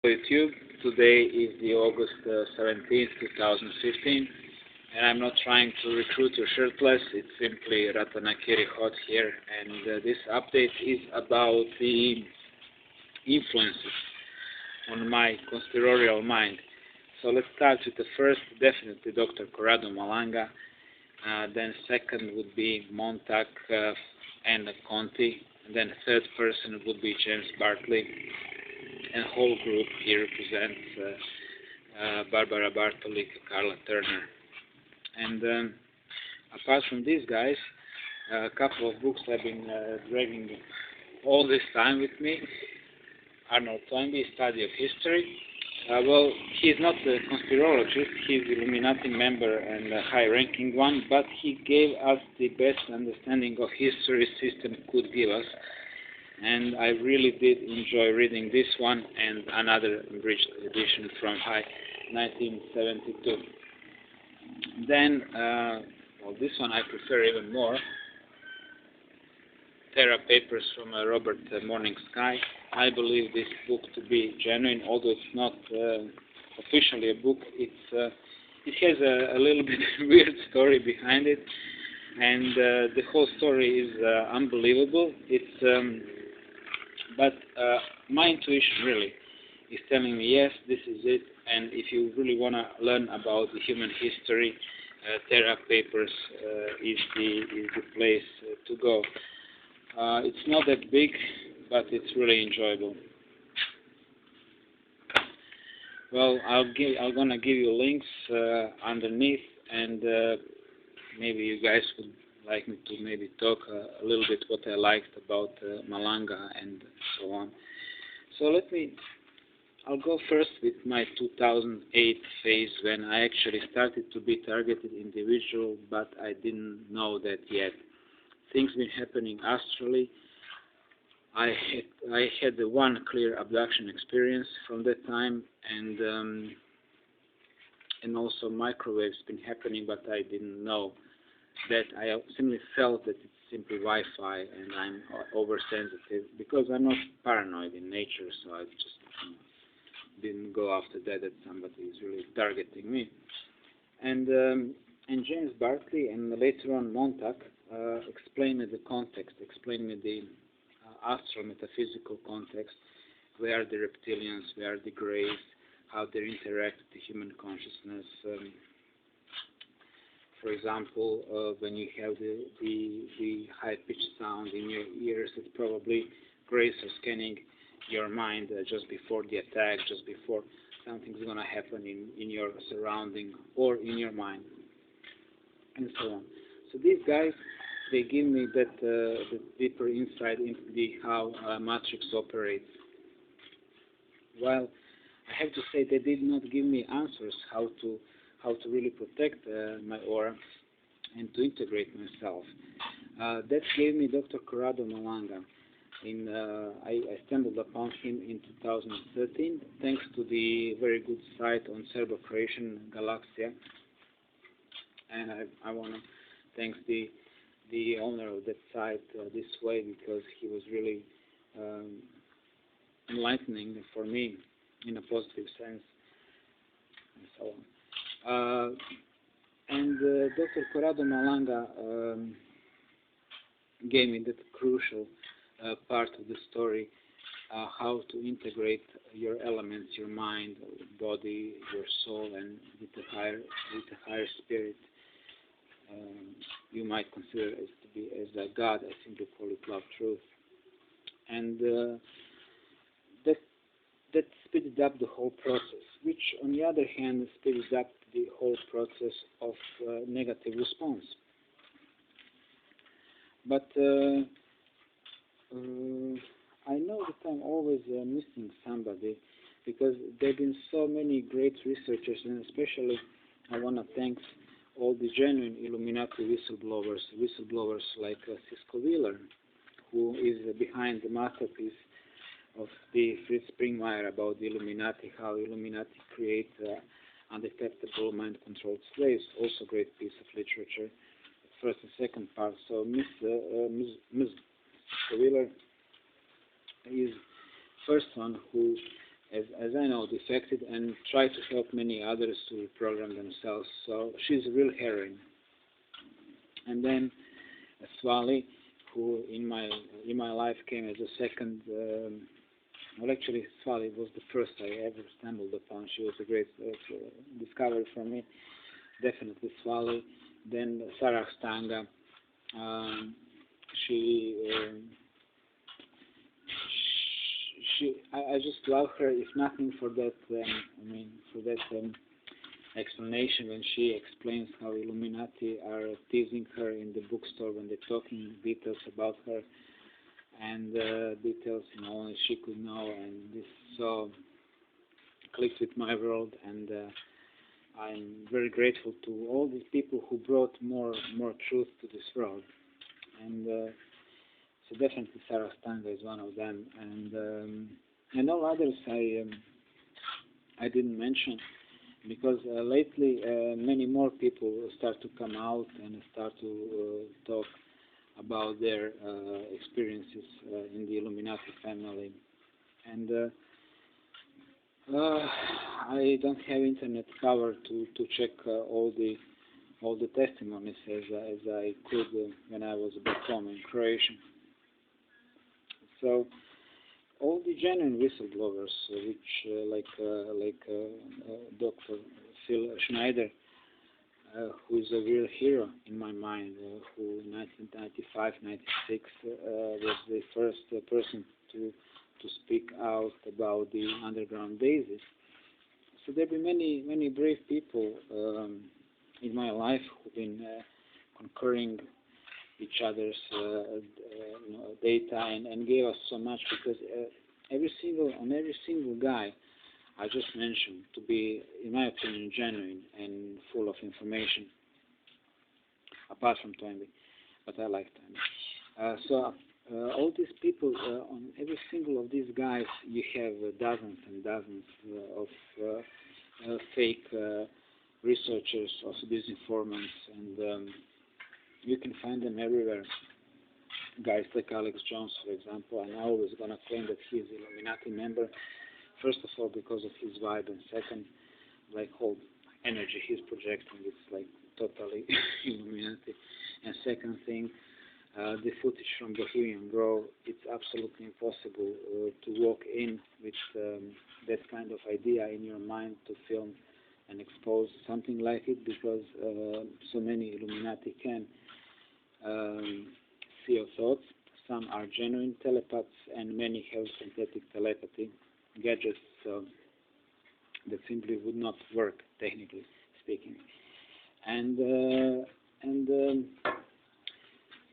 YouTube. Today is the August 17th, 2015, and I'm not trying to recruit you shirtless. It's simply Ratanakiri Hot here, and this update is about the influences on my conspiratorial mind. So let's start with the first, definitely Dr. Corrado Malanga. Then second would be Montag and Conti. And then third person would be James Bartley. And whole group here represents Barbara Bartoli, Carla Turner. And apart from these guys, a couple of books I've been dragging all this time with me. Arnold Toynbee, Study of History. Well, he's not a conspirologist, he's an Illuminati member and a high-ranking one, but he gave us the best understanding of history system could give us. And I really did enjoy reading this one and another abridged edition from 1972. Then, well, this one I prefer even more. Terra Papers from Robert Morning Sky. I believe this book to be genuine, although it's not officially a book. It has a little bit weird story behind it, and the whole story is unbelievable. But my intuition really is telling me, yes, this is it, and if you really want to learn about the human history, Terra Papers is the place to go. It's not that big, but it's really enjoyable. Well, I'm gonna give you links underneath, and maybe you guys would like me to maybe talk a little bit what I liked about Malanga and so on. So I'll go first with my 2008 phase when I actually started to be targeted individual, but I didn't know that yet. Things been happening astrally. I had the one clear abduction experience from that time, and also microwaves been happening, but I didn't know that. I simply felt that it's simply Wi-Fi, and I'm oversensitive because I'm not paranoid in nature, so I just didn't go after that somebody is really targeting me. And James Bartley and later on Montag explained the context, explained the astral metaphysical context, where the reptilians, where the greys, how they interact with the human consciousness. For example, when you have the high-pitched sound in your ears, it's probably greys are scanning your mind just before the attack, just before something's going to happen in your surrounding or in your mind, and so on. So these guys, they give me that the deeper insight into how Matrix operates. While I have to say they did not give me answers how to really protect my aura and to integrate myself. That gave me Dr. Corrado Malanga. I stumbled upon him in 2013 thanks to the very good site on Serbo-Croatian Galaxia, and I want to thank the owner of that site this way because he was really enlightening for me in a positive sense, and so on. And Dr. Corrado Malanga gave me that crucial part of the story, how to integrate your elements, your mind, body, your soul, and with the higher spirit. You might consider it to be as a God. I simply call it love, truth, and that speeded up the whole process. Which, on the other hand, speeded up the whole process of negative response. But I know that I'm always missing somebody because there have been so many great researchers, and especially I want to thank all the genuine Illuminati whistleblowers like Cisco Wheeler, who is behind the masterpiece of the Fritz Springmeier about the Illuminati, how Illuminati create undetectable mind-controlled slaves, also great piece of literature, first and second part. So Ms. Cisco Wheeler is first one who as I know, defected and try to help many others to reprogram themselves. So she's a real heroine. And then Svali, who in my life came as a second. Well, actually, Svali was the first I ever stumbled upon. She was a great discovery for me. Definitely Svali. Then Sarah Stanga. She, I just love her. If nothing for that, for that explanation when she explains how Illuminati are teasing her in the bookstore when they're talking details about her and details only she could know, and this so clicked with my world, and I'm very grateful to all these people who brought more truth to this world, and so definitely Sarah Stanga is one of them, and all others I didn't mention because lately many more people start to come out and start to talk about their experiences in the Illuminati family, and I don't have internet cover to check all the testimonies as I could when I was back home in Croatia. So all the genuine whistleblowers, which like Dr. Phil Schneider, who is a real hero in my mind, who in 1995, 96 was the first person to speak out about the underground bases. So there have been many brave people in my life who've been concurring each other's data and gave us so much, because every single guy I just mentioned to be, in my opinion, genuine and full of information, apart from Toynbee, but I like Toynbee. So all these people, on every single of these guys, you have dozens and dozens of fake researchers, of these informants, and you can find them everywhere. Guys like Alex Jones, for example, and I always gonna claim that he's an Illuminati member. First of all, because of his vibe, and second, like whole energy he's projecting, it's like totally Illuminati. And second thing, the footage from Bohemian Grove, it's absolutely impossible to walk in with that kind of idea in your mind to film and expose something like it, because so many Illuminati can see your thoughts. Some are genuine telepaths, and many have synthetic telepathy gadgets that simply would not work, technically speaking. And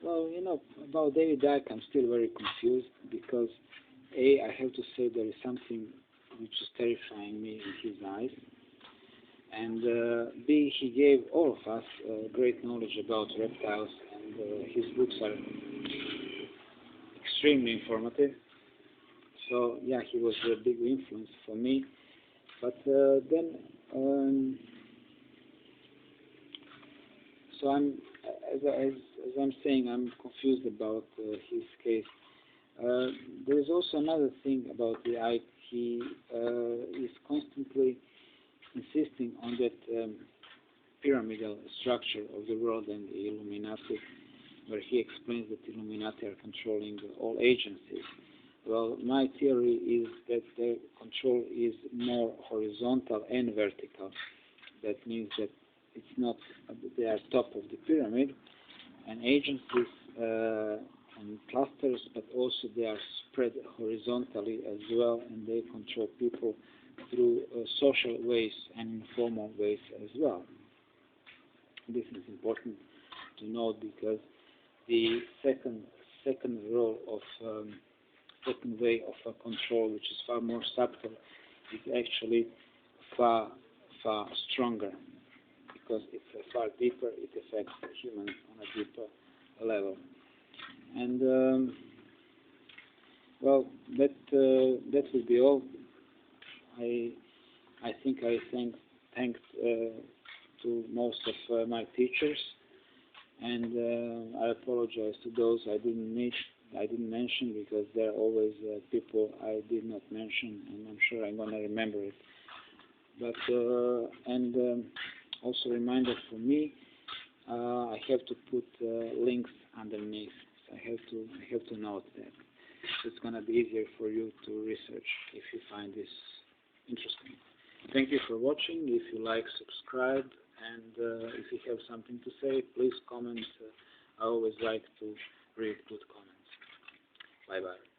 well, about David Icke, I'm still very confused, because A, I have to say there is something which is terrifying me in his eyes, and B, he gave all of us great knowledge about reptiles, and his books are extremely informative. So yeah, he was a big influence for me. But then, so as I'm saying, I'm confused about his case. There is also another thing about the Icke. He is constantly insisting on that pyramidal structure of the world and the Illuminati, where he explains that Illuminati are controlling all agencies. Well, my theory is that their control is more horizontal and vertical. That means that it's not they are top of the pyramid, and agencies and clusters, but also they are spread horizontally as well, and they control people through social ways and informal ways as well. This is important to note, because the second role of second way of control, which is far more subtle, is actually far stronger, because it's far deeper. It affects humans on a deeper level. And well, that will be all. I think I thanked to most of my teachers, and I apologize to those I didn't meet, I didn't mention, because there are always people I did not mention, and I'm sure I'm gonna remember it. But also reminder for me, I have to put links underneath. So I have to note that. So it's gonna be easier for you to research if you find this interesting. Thank you for watching. If you like, subscribe, and if you have something to say, please comment. I always like to read good comments. Bye bye.